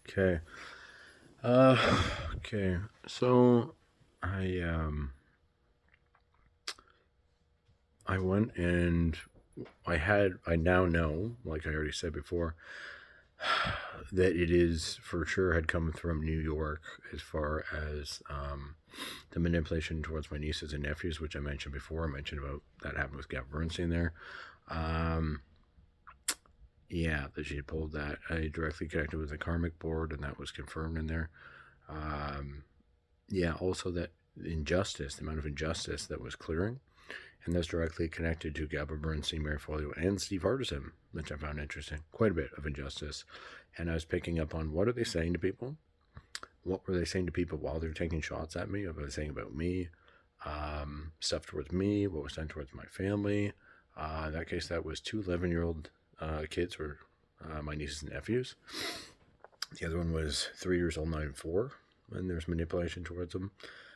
Okay. Uh, okay. So I I went and I now know, like I already said before, that it is for sure had come from New York as far as the manipulation towards my nieces and nephews, which I mentioned before. I mentioned about that happened with Gavin Bernstein there. Um, yeah, that she had pulled that. I directly connected with the karmic board, and that was confirmed in there. Um, yeah, also that injustice, the amount of injustice that was clearing, and that's directly connected to Gabba Bernstein, Mary Folio, and Steve Hardison, which I found interesting. Quite a bit of injustice, and I was picking up on what are they saying to people? What were they saying to people while they were taking shots at me? What were they saying about me? Stuff towards me? What was done towards my family? In that case, that was two 11-year-old kids, were my nieces and nephews. The other one was 3 years old, 9 and 4, and there's manipulation towards them.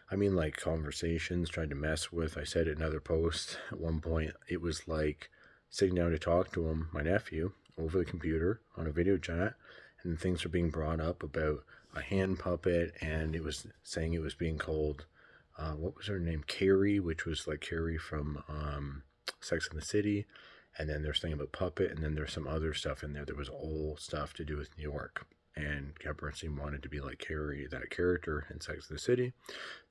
I mean, like conversations, trying to mess with. I said it in another post at one point. It was like sitting down to talk to him, my nephew, over the computer on a video chat, and things were being brought up about a hand puppet, and it was saying it was being called, what was her name? Carrie, which was like Carrie from Sex and the City. And then there's thing about puppet, and then there's some other stuff in there that was all stuff to do with New York. And Kat Bernstein wanted to be like Carrie, that character in Sex and the City.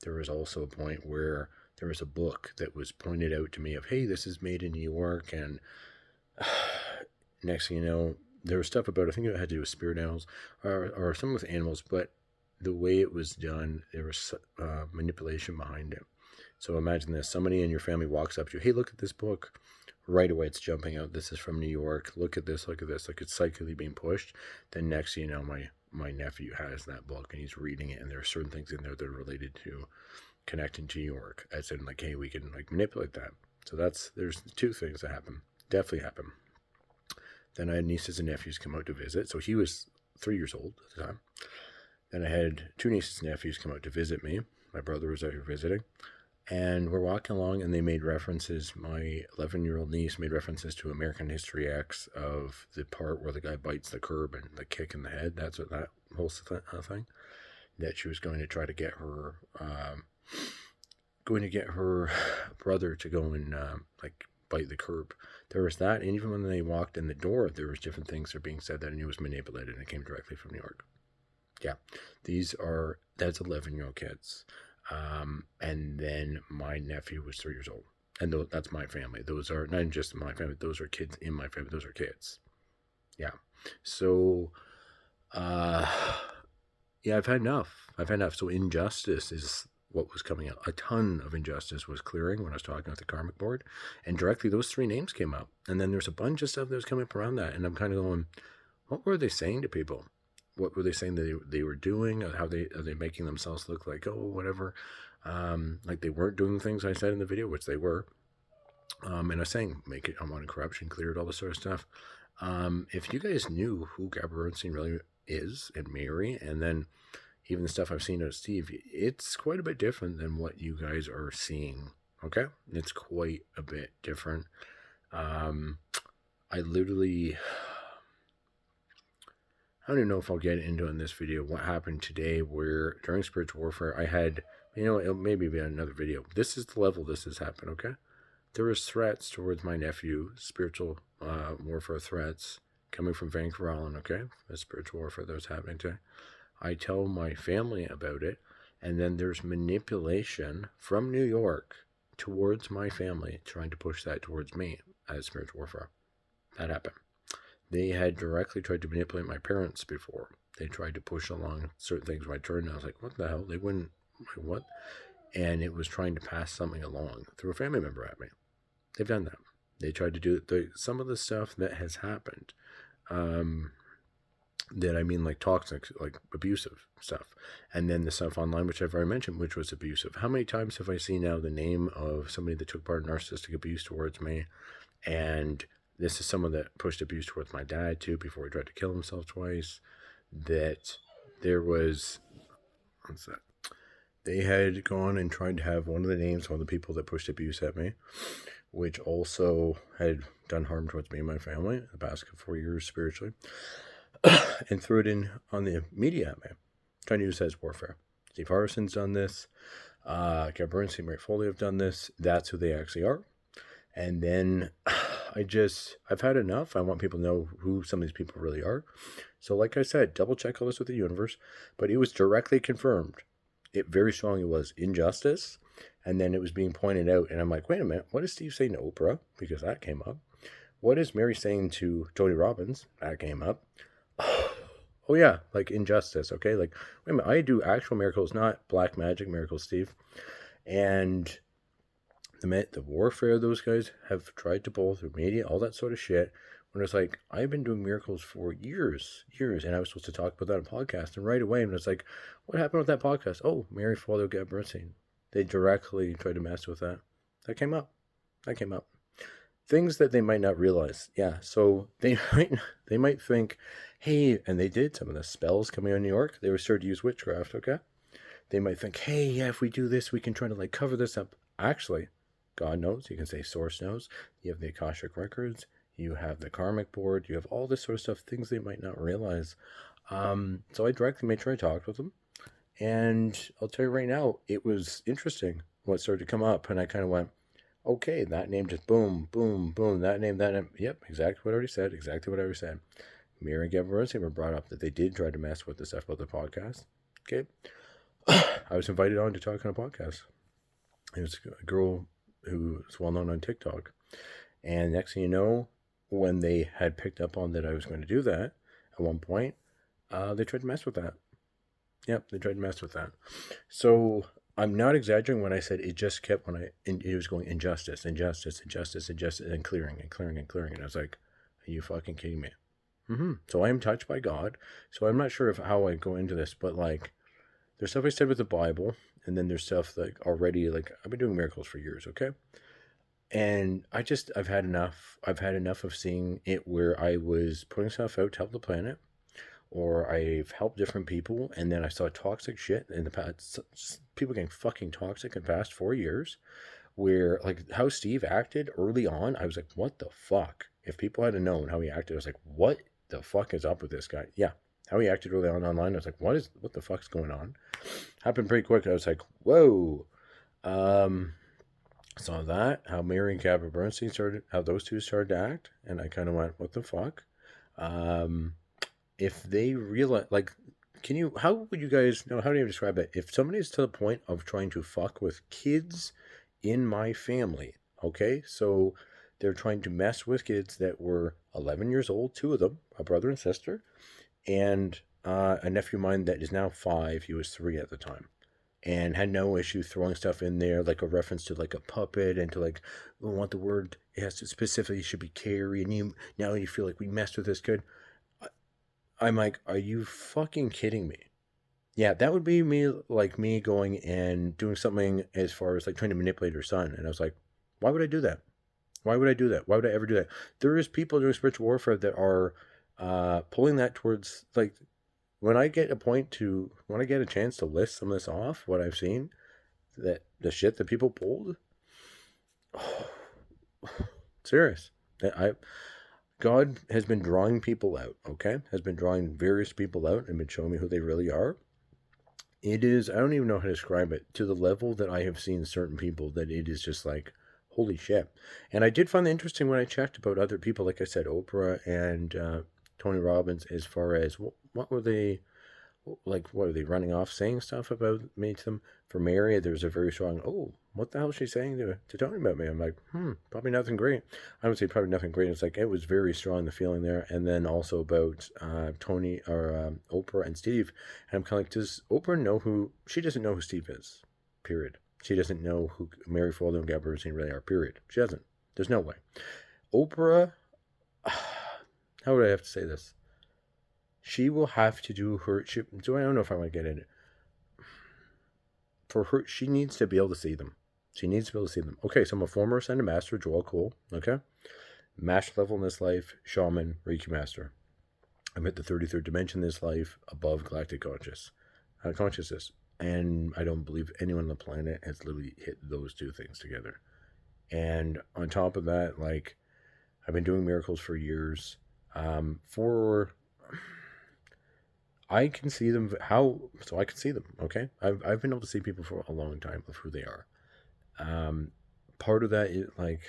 There was also a point where there was a book that was pointed out to me of, hey, this is made in New York, and next thing you know, there was stuff about, I think it had to do with spirit animals, or something with animals, but the way it was done, there was manipulation behind it. So imagine this: somebody in your family walks up to you, hey, look at this book. Right away, it's jumping out. This is from New York. Look at this. Look at this. Like it's psychically being pushed. Then next, thing you know, my nephew has that book and he's reading it, and there are certain things in there that are related to connecting to New York. As in, like, hey, we can like manipulate that. So there's two things that happen. Definitely happen. Then I had nieces and nephews come out to visit. So he was 3 years old at the time. Then I had two nieces and nephews come out to visit me. My brother was out here visiting. And we're walking along, and they made references. My 11-year-old niece made references to American History X, of the part where the guy bites the curb and the kick in the head. That's what that whole thing. That she was going to try to get her, brother to go and like bite the curb. There was that, and even when they walked in the door, there was different things that were being said that I knew was manipulated, and it came directly from New York. Yeah, that's 11-year-old kids. And then my nephew was 3 years old. And that's my family. Those are not just my family, those are kids in my family. Those are kids. Yeah. So, yeah, I've had enough. So injustice is what was coming out. A ton of injustice was clearing when I was talking with the karmic board. And directly those three names came up. And then there's a bunch of stuff that was coming up around that. And I'm kind of going, what were they saying to people? What were they saying they were doing? How are they making themselves look like, oh, whatever, like they weren't doing the things I said in the video, which they were. And I was saying, make it unwanted corruption, cleared, all this sort of stuff. If you guys knew who Gabba Bernstein really is, and Mary, and then even the stuff I've seen of Steve, it's quite a bit different than what you guys are seeing. Okay, it's quite a bit different. I literally, I don't even know if I'll get into in this video what happened today, where during spiritual warfare I had, it'll maybe be another video. This is the level this has happened, okay? There was threats towards my nephew, spiritual warfare threats coming from Vancouver Island, okay? The spiritual warfare that was happening today. I tell my family about it, and then there's manipulation from New York towards my family, trying to push that towards me as spiritual warfare. That happened. They had directly tried to manipulate my parents before. They tried to push along certain things when I turned, and I was like, what the hell? They wouldn't, what? And it was trying to pass something along through a family member at me. They've done that. They tried to do some of the stuff that has happened. That I mean, like toxic, like abusive stuff. And then the stuff online, which I've already mentioned, which was abusive. How many times have I seen now the name of somebody that took part in narcissistic abuse towards me? And this is someone that pushed abuse towards my dad too, before he tried to kill himself twice. That there was, what's that? They had gone and tried to have one of the names, one of the people that pushed abuse at me, which also had done harm towards me and my family the past 4 years spiritually. and threw it in on the media at me, trying to use it as warfare. Steve Harrison's done this. Gab Bernstein, Mary Foley have done this. That's who they actually are. And then I've had enough. I want people to know who some of these people really are. So like I said, double check all this with the universe. But it was directly confirmed. It very strongly was injustice. And then it was being pointed out. And I'm like, wait a minute. What is Steve saying to Oprah? Because that came up. What is Mary saying to Tony Robbins? That came up. Oh yeah, like injustice. Okay, like wait a minute. I do actual miracles, not black magic miracles, Steve. And the warfare those guys have tried to pull through media, all that sort of shit. When it's like, I've been doing miracles for years, and I was supposed to talk about that on a podcast, and right away, and it's like, what happened with that podcast? Oh, Mary Foley, Gab Bernstein. They directly tried to mess with that. That came up. Things that they might not realize. Yeah, so they might think, hey, and they did some of the spells coming out of New York. They were starting to use witchcraft. Okay, they might think, hey, yeah, if we do this, we can try to like cover this up. Actually, God knows, you can say Source knows, you have the Akashic Records, you have the Karmic Board, you have all this sort of stuff, things they might not realize. So I directly made sure I talked with them. And I'll tell you right now, it was interesting what started to come up. And I kind of went, okay, that name just boom, boom, boom, that name. Yep, exactly what I already said. Mary and Gab Bernstein were brought up that they did try to mess with the stuff about the podcast. Okay. I was invited on to talk on a podcast. It was a girl who is well known on TikTok. And next thing you know, when they had picked up on that I was going to do that at one point, they tried to mess with that. Yep, they tried to mess with that. So I'm not exaggerating when I said it just kept it was going injustice, and clearing. And I was like, are you fucking kidding me? So I am touched by God. So I'm not sure how I go into this, but like, there's stuff I said with the Bible, and then there's stuff like already, like I've been doing miracles for years, okay? And I've had enough. I've had enough of seeing it where I was putting stuff out to help the planet, or I've helped different people, and then I saw toxic shit in the past. People getting fucking toxic in the past 4 years, where like how Steve acted early on, I was like, what the fuck? If people had known how he acted, I was like, what the fuck is up with this guy? Yeah, how he acted early on online, I was like, what the fuck's going on? Happened pretty quick. I was like, whoa. Saw that, how Mary and Gab Bernstein how those two started to act, and I kind of went, what the fuck? If they realize, like, how would you guys know, how do you describe it? If somebody's to the point of trying to fuck with kids in my family, okay, so they're trying to mess with kids that were 11 years old, two of them, a brother and sister, and a nephew of mine that is now 5, he was 3 at the time, and had no issue throwing stuff in there, like a reference to like a puppet, and to like, we want the word, it has to specifically should be Carrie, and now you feel like we messed with this kid. I'm like, are you fucking kidding me? Yeah, that would be me going and doing something as far as like trying to manipulate her son. And I was like, why would I do that? Why would I do that? Why would I ever do that? There is people doing spiritual warfare that are pulling that towards, like, when I get a chance to list some of this off, what I've seen, that the shit that people pulled, serious. God has been drawing people out, okay? Has been drawing various people out and been showing me who they really are. It is, I don't even know how to describe it, to the level that I have seen certain people that it is just like, holy shit. And I did find it interesting when I checked about other people, like I said, Oprah and Tony Robbins, as far as what were they, like, what are they running off saying stuff about me to them? For Mary, there's a very strong, oh, what the hell is she saying to Tony about me? I'm like, probably nothing great. I would say probably nothing great. It's like, it was very strong, the feeling there. And then also about Tony, or Oprah and Steve. And I'm kind of like, does Oprah she doesn't know who Steve is, period. She doesn't know who Mary Foley and Gab Bernstein really are, period. She doesn't. There's no way. Oprah, how would I have to say this? She will have to do her. I don't know if I want to get in it. For her, she needs to be able to see them. Okay, so I'm a former Ascended Master, Joel Cole. Okay, master level in this life, shaman, Reiki master. I'm at the 33rd dimension in this life, above galactic consciousness, and I don't believe anyone on the planet has literally hit those two things together. And on top of that, like, I've been doing miracles for years. I can see them so I can see them. Okay, I've been able to see people for a long time of who they are. Part of that is like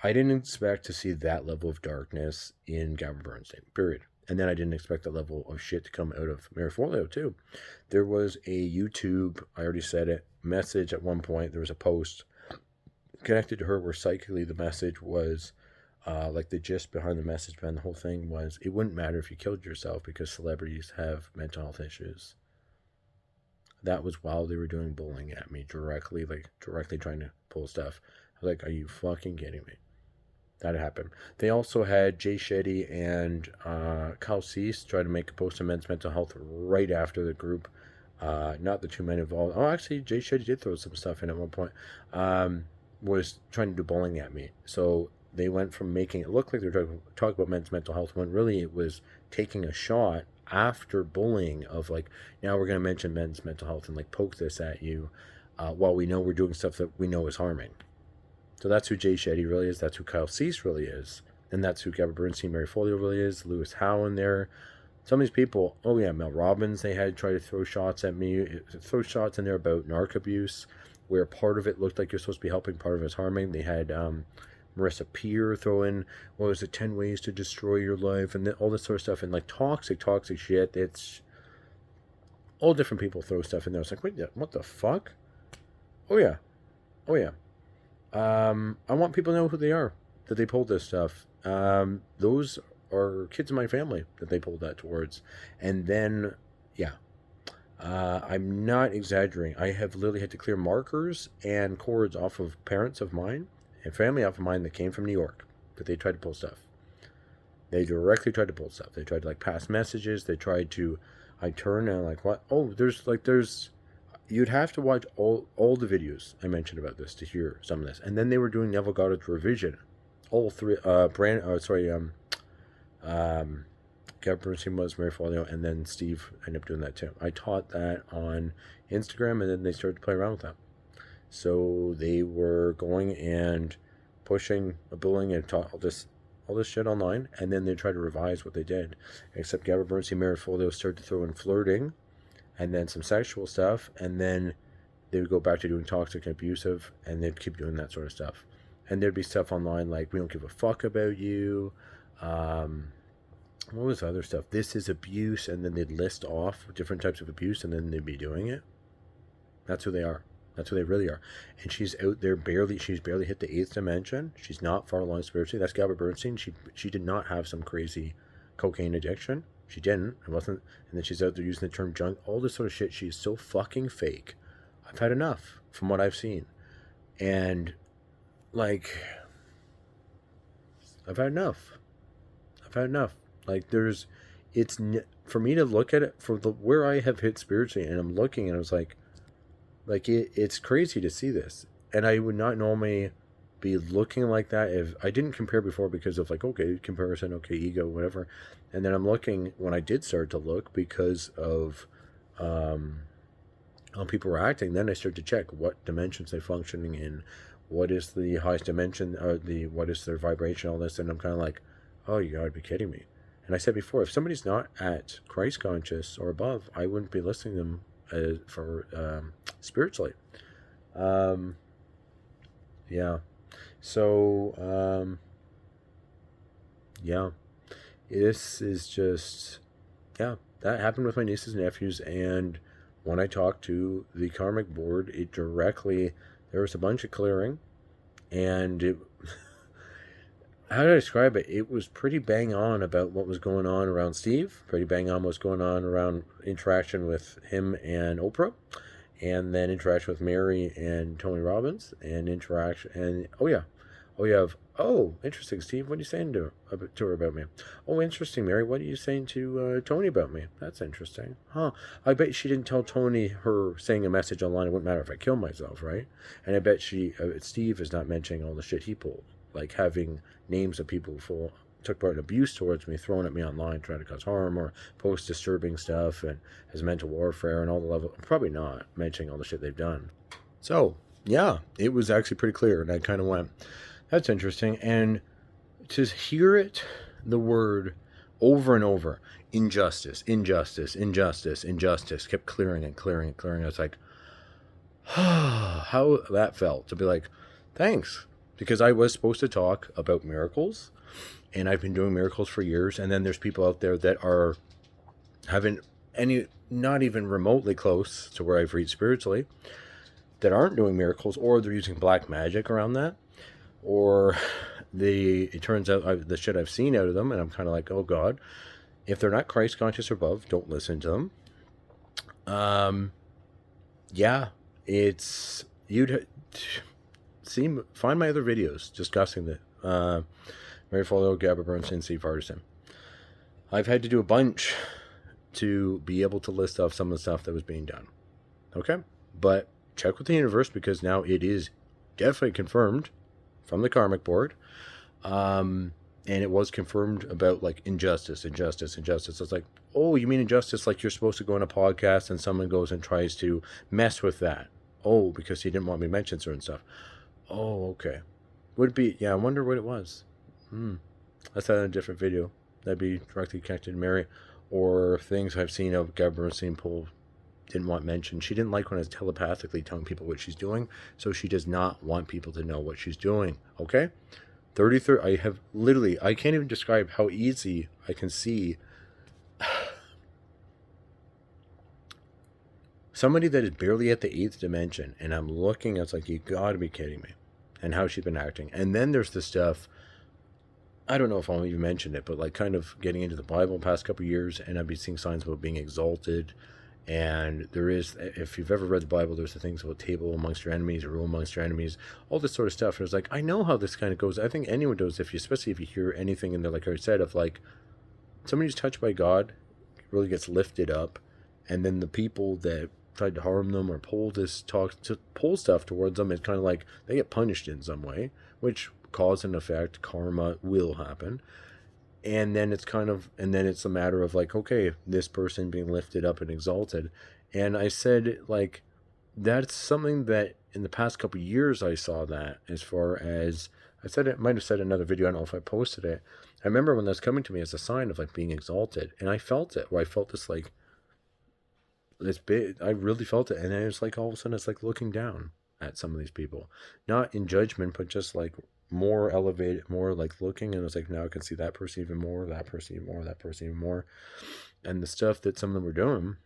I didn't expect to see that level of darkness in Gavin Bernstein. Period. And then I didn't expect that level of shit to come out of Mary Forleo too. There was a YouTube, I already said it, message at one point. There was a post connected to her where psychically the message was like the gist behind the message behind the whole thing was it wouldn't matter if you killed yourself because celebrities have mental health issues. That was while they were doing bullying at me directly trying to pull stuff. I was like, are you fucking kidding me? That happened. They also had Jay Shetty and Kyle Cease try to make a post on men's mental health right after the group. Not the two men involved. Oh, actually, Jay Shetty did throw some stuff in at one point. Was trying to do bullying at me. So they went from making it look like they were talking about men's mental health when really it was taking a shot after bullying of like, now we're going to mention men's mental health and like poke this at you while we know we're doing stuff that we know is harming. So that's who Jay Shetty really is. That's who Kyle Cease really is. And that's who Gavin Bernstein, Mary Folio really is. Lewis Howe in there. Some of these people, oh yeah, Mel Robbins, they had tried to throw shots at me, throw shots in there about narc abuse, where part of it looked like you're supposed to be helping, part of it's harming. They had Marissa Peer throw in, what was it, 10 ways to destroy your life, and all this sort of stuff, and like toxic shit. It's all different people throw stuff in there. It's like, wait, what the fuck? Oh yeah. I want people to know who they are, that they pulled this stuff. Those are kids in my family that they pulled that towards. And then, yeah, I'm not exaggerating. I have literally had to clear markers and cords off of parents of mine and family off of mine that came from New York, that they tried to pull stuff. They directly tried to pull stuff. They tried to like pass messages. They tried to, I turn and I'm like, what? Oh, you'd have to watch all the videos I mentioned about this to hear some of this. And then they were doing Neville Goddard's revision. All three, Gavin Bernstein was, Mary Folio, and then Steve ended up doing that too. I taught that on Instagram, and then they started to play around with that. So they were going and pushing, bullying, and taught all this shit online, and then they tried to revise what they did. Except Gavin Bernstein, Mary Folio started to throw in flirting, and then some sexual stuff, and then they would go back to doing toxic and abusive, and they'd keep doing that sort of stuff. And there'd be stuff online like, we don't give a fuck about you. What was the other stuff? This is abuse, and then they'd list off different types of abuse, and then they'd be doing it. That's who they are. That's who they really are. And she's out there she's barely hit the 8th dimension. She's not far along spiritually. That's Gavin Bernstein. She did not have some crazy cocaine addiction. She didn't. It wasn't. And then she's out there using the term junk. All this sort of shit. She's so fucking fake. I've had enough from what I've seen. And, like, I've had enough. Like, for me to look at it, where I have hit spiritually, and I'm looking, and I was like it's crazy to see this. And I would not normally be looking like that if I didn't compare before because of like, okay, comparison, okay, ego, whatever. And then I'm looking when I did start to look because of how people were acting. Then I started to check what dimensions they're functioning in, what is the highest dimension, or what is their vibration, all this. And I'm kind of like, oh, you gotta be kidding me. And I said before, if somebody's not at Christ conscious or above, I wouldn't be listening to them for spiritually. Yeah. So, yeah, this is just, yeah, that happened with my nieces and nephews. And when I talked to the karmic board, there was a bunch of clearing, and how do I describe it? It was pretty bang on about what was going on around Steve, pretty bang on what's going on around interaction with him and Oprah, and then interaction with Mary and Tony Robbins, and interaction, and interesting, Steve, what are you saying to her about me? Oh, interesting, Mary, what are you saying to Tony about me? That's interesting. Huh. I bet she didn't tell Tony her saying a message online, it wouldn't matter if I kill myself, right? And I bet Steve is not mentioning all the shit he pulled, like having names of people who took part in abuse towards me, thrown at me online, trying to cause harm, or post disturbing stuff, and has mental warfare and all the level. Probably not mentioning all the shit they've done. So, yeah, it was actually pretty clear, and I kind of went, that's interesting. And to hear the word over and over, injustice, injustice, injustice, injustice, kept clearing and clearing and clearing. I was like, how that felt to be like, thanks, because I was supposed to talk about miracles, and I've been doing miracles for years, and then there's people out there that are haven't any, not even remotely close to where I've reached spiritually, that aren't doing miracles, or they're using black magic around that, or it turns out the shit I've seen out of them, and I'm kind of like, oh God, if they're not Christ conscious or above, don't listen to them. Yeah, it's you'd find my other videos discussing that. Mary Folio, Gabba Bernstein, Steve Hardison. I've had to do a bunch to be able to list off some of the stuff that was being done. Okay, but check with the universe, because now it is definitely confirmed from the karmic board. And it was confirmed about like injustice. It's like, oh, you mean injustice? Like you're supposed to go on a podcast and someone goes and tries to mess with that. Oh, because he didn't want me to mention certain stuff. Oh, okay. Would it be? Yeah, I wonder what it was. That's in a different video. That'd be directly connected to Mary, or things I've seen of Gabba Bernstein Poole didn't want mentioned. She didn't like when I was telepathically telling people what she's doing, so she does not want people to know what she's doing. Okay? 33, I have literally, I can't even describe how easy I can see somebody that is barely at the 8th dimension, and I'm looking, it's like, you gotta be kidding me, and how she's been acting. And then there's the stuff, I don't know if I'll even mention it, but like kind of getting into the Bible the past couple of years, and I've been seeing signs about being exalted. And there is, if you've ever read the Bible, there's the things about table amongst your enemies, rule amongst your enemies, all this sort of stuff. And it's like, I know how this kind of goes. I think anyone does, especially if you hear anything in there, like I said, of like somebody who's touched by God really gets lifted up, and then the people that tried to harm them or pull stuff towards them, it's kind of like they get punished in some way, which cause and effect, karma will happen. And then it's a matter of like, okay, this person being lifted up and exalted. And I said, like, that's something that in the past couple of years I saw that, as far as I said, it might have said in another video, I don't know if I posted it. I remember when that's coming to me as a sign of like being exalted, and I felt it, where I felt this like this big, I really felt it. And then it's like all of a sudden it's like looking down at some of these people, not in judgment, but just like more elevated, more like looking, and it's like, now I can see that person even more, that person even more, that person even more, and the stuff that some of them were doing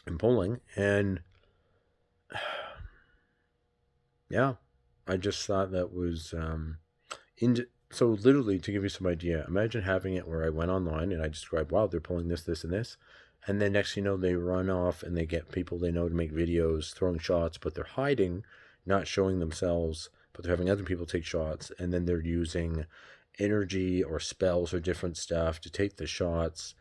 and pulling. And yeah, I just thought that was so literally, to give you some idea, imagine having it where I went online and I described, wow, they're pulling this, this, and this, and then next thing you know, they run off and they get people they know to make videos throwing shots, but they're hiding, not showing themselves, but they're having other people take shots, and then they're using energy or spells or different stuff to take the shots,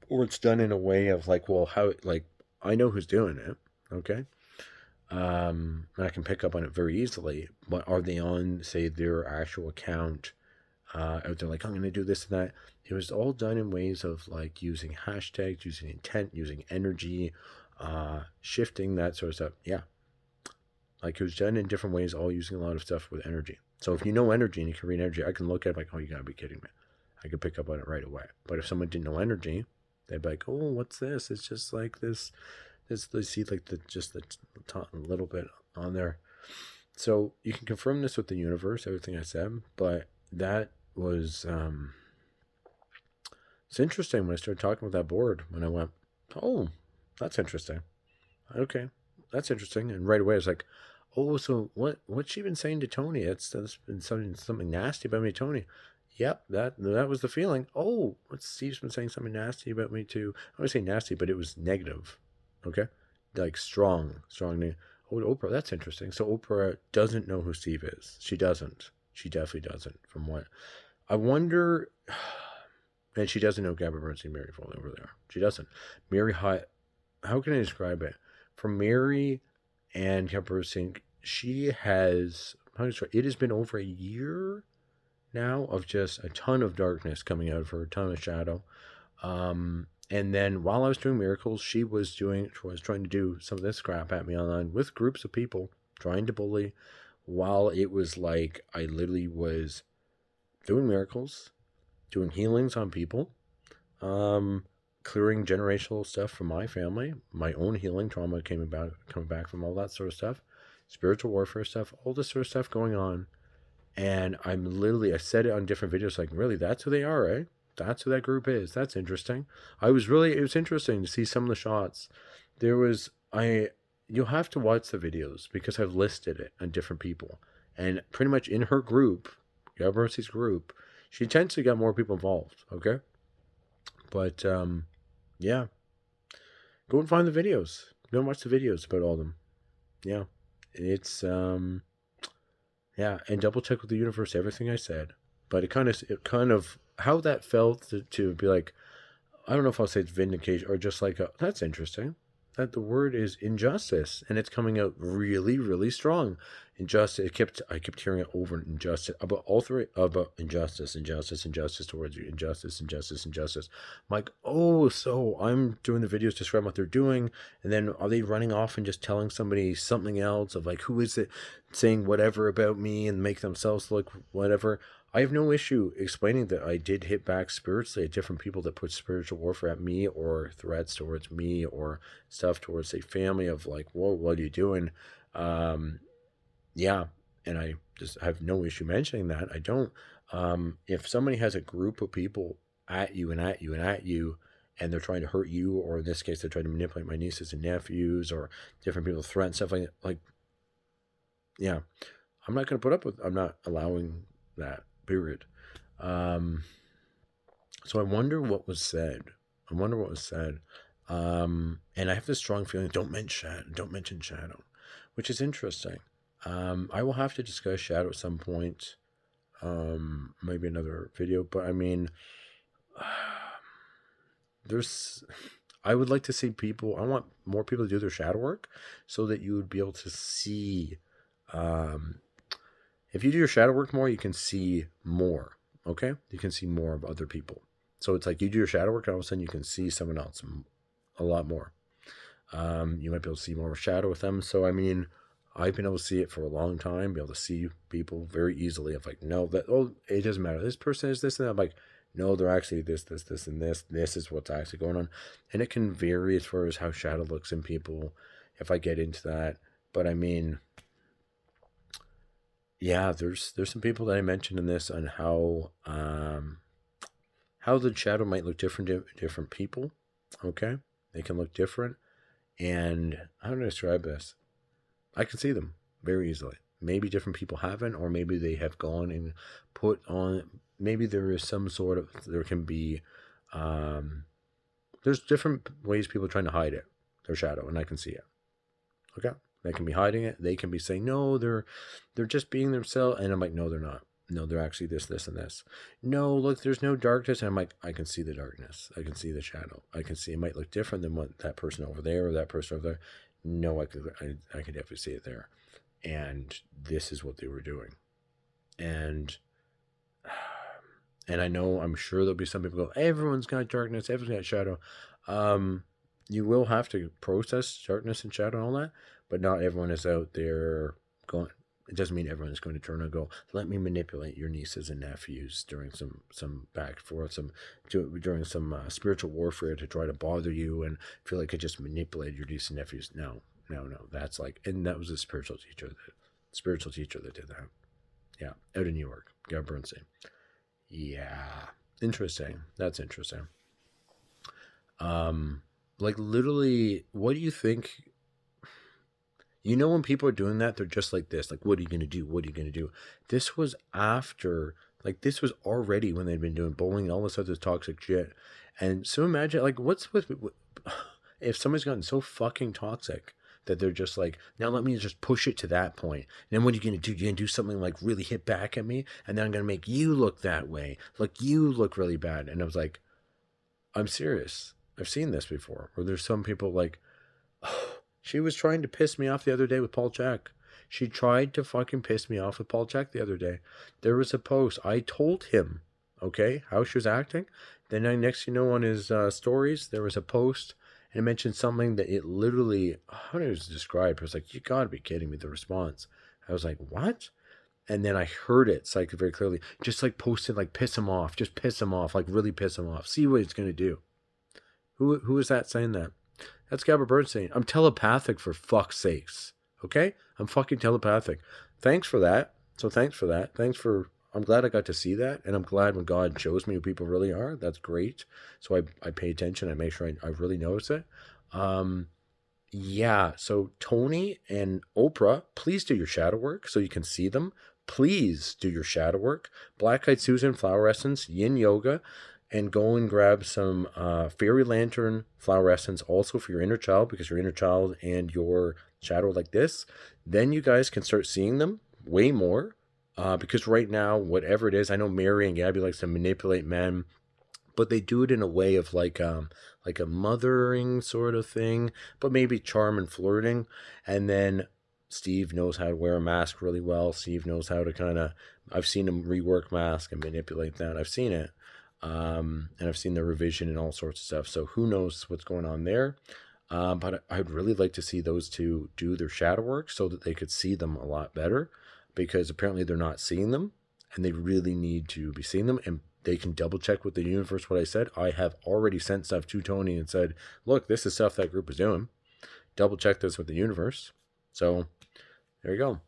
or it's done in a way of like, well, how, like, I know who's doing it, okay? And I can pick up on it very easily, but are they on, say, their actual account out there like, I'm going to do this and that? It was all done in ways of like using hashtags, using intent, using energy, shifting, that sort of stuff. Yeah. Like, it was done in different ways, all using a lot of stuff with energy. So if you know energy and you can read energy, I can look at it like, oh, you gotta be kidding me. I could pick up on it right away. But if someone didn't know energy, they'd be like, oh, what's this? It's just like this. They see like the little bit on there. So you can confirm this with the universe, everything I said. But that was it's interesting when I started talking with that board. When I went, oh, that's interesting. Okay, that's interesting. And right away I was like, oh, so what's she been saying to Tony? That's been something nasty about me, Tony. Yep, that was the feeling. Oh, Steve's been saying something nasty about me too. I would say nasty, but it was negative. Okay, like strong. Oh, Oprah, that's interesting. So Oprah doesn't know who Steve is. She doesn't. She definitely doesn't. From what I wonder, and she doesn't know Gabba Bernstein, Mary Foley over there. She doesn't. Mary Hot. How can I describe it? For Mary and Gabba Bernstein, she has. It has been over a year now of just a ton of darkness coming out of her, a ton of shadow. And then while I was doing miracles, she was trying to do some of this crap at me online with groups of people, trying to bully, while it was like I literally was doing miracles, doing healings on people, clearing generational stuff from my family, my own healing trauma coming back from all that sort of stuff, spiritual warfare stuff, all this sort of stuff going on. And I said it on different videos, like, really, that's who they are, eh? That's who that group is. That's interesting. It was interesting to see some of the shots. You'll have to watch the videos because I've listed it on different people. And pretty much in her group, Mercy's group, she tends to get more people involved, okay? But, yeah. Go and find the videos. Go and watch the videos about all of them. Yeah. It's, yeah, and double check with the universe everything I said. But it kind of how that felt to be like, I don't know if I'll say it's vindication or just like that's interesting. That the word is injustice, and it's coming out really, really strong. Injustice. I kept hearing it over. Injustice about all three, about injustice towards you, injustice. I'm like, oh, so I'm doing the videos describing what they're doing, and then are they running off and just telling somebody something else of like, who is it saying whatever about me and make themselves look whatever? I have no issue explaining that I did hit back spiritually at different people that put spiritual warfare at me or threats towards me or stuff towards a family of like, whoa, what are you doing? Yeah. And I just have no issue mentioning that. I don't. If somebody has a group of people at you and at you and at you, and they're trying to hurt you, or in this case, they're trying to manipulate my nieces and nephews or different people threaten stuff like, yeah, I'm not allowing that. Period. So I wonder what was said. And I have this strong feeling, don't mention shadow, which is interesting. I will have to discuss shadow at some point, maybe another video, but I mean, I would like to see I want more people to do their shadow work so that you would be able to see, if you do your shadow work more, you can see more, okay? You can see more of other people. So it's like you do your shadow work and all of a sudden you can see someone else a lot more. You might be able to see more of a shadow with them. So, I mean, I've been able to see it for a long time, be able to see people very easily. I'm like, no, it doesn't matter. This person is this and that. I'm like, no, they're actually this, and this. This is what's actually going on. And it can vary as far as how shadow looks in people if I get into that. But I mean, yeah, there's some people that I mentioned in this on how the shadow might look different to different people. Okay, they can look different, and how do I describe this? I can see them very easily. Maybe different people haven't, or maybe they have gone and put on. Maybe there is some sort of there can be. There's different ways people are trying to hide it, their shadow, and I can see it. Okay. They can be hiding it. They can be saying, no, they're just being themselves. And I'm like, no, they're not. No, they're actually this, and this. No, look, there's no darkness. And I'm like, I can see the darkness. I can see the shadow. I can see it might look different than what that person over there or that person over there. No, I could definitely see it there. And this is what they were doing. And I know, I'm sure there'll be some people go, everyone's got darkness, everyone's got shadow. You will have to process darkness and shadow and all that, but not everyone is out there going. It doesn't mean everyone is going to turn and go, let me manipulate your nieces and nephews during some back and forth, during some spiritual warfare to try to bother you and feel like I just manipulated your nieces and nephews. No. That's like, and that was a spiritual teacher that did that. Yeah, out in New York, Gail Bernstein. Yeah, interesting. That's interesting. Like literally, what do you think? You know, when people are doing that, they're just like this. Like, what are you going to do? What are you going to do? This was after, like, this was already when they'd been doing bowling and all this other toxic shit. And so imagine, like, if somebody's gotten so fucking toxic that they're just like, now let me just push it to that point. And then what are you going to do? You're going to do something like really hit back at me? And then I'm going to make you look that way. Like, you look really bad. And I was like, I'm serious. I've seen this before. Where there's some people like, oh, she was trying to piss me off the other day with Paul Chek. She tried to fucking piss me off with Paul Chek the other day. There was a post. I told him, okay, how she was acting. Then next you know on his stories, there was a post and it mentioned something that it literally, how did it describe? It was like, you gotta be kidding me, the response. I was like, what? And then I heard it like very clearly. Just like posted, like piss him off. Just piss him off. Like really piss him off. See what it's going to do. Who is that saying that? That's Gabbard Bird saying, I'm telepathic for fuck's sakes. Okay? I'm fucking telepathic. Thanks for that. So thanks for that. I'm glad I got to see that. And I'm glad when God shows me who people really are. That's great. So I pay attention. I make sure I really notice it. Yeah. So Tony and Oprah, please do your shadow work so you can see them. Please do your shadow work. Black Eyed Susan, Flower Essence, Yin Yoga, and go and grab some Fairy Lantern Flower Essence also for your inner child, because your inner child and your shadow like this. Then you guys can start seeing them way more. Because right now, whatever it is, I know Mary and Gabby likes to manipulate men, but they do it in a way of like a mothering sort of thing, but maybe charm and flirting. And then Steve knows how to wear a mask really well. Steve knows how to kind of, I've seen him rework mask and manipulate that. I've seen it. And I've seen the revision and all sorts of stuff. So who knows what's going on there. But I'd really like to see those two do their shadow work so that they could see them a lot better, because apparently they're not seeing them and they really need to be seeing them, and they can double check with the universe what I said. I have already sent stuff to Tony and said, look, this is stuff that group is doing. Double check this with the universe. So there you go.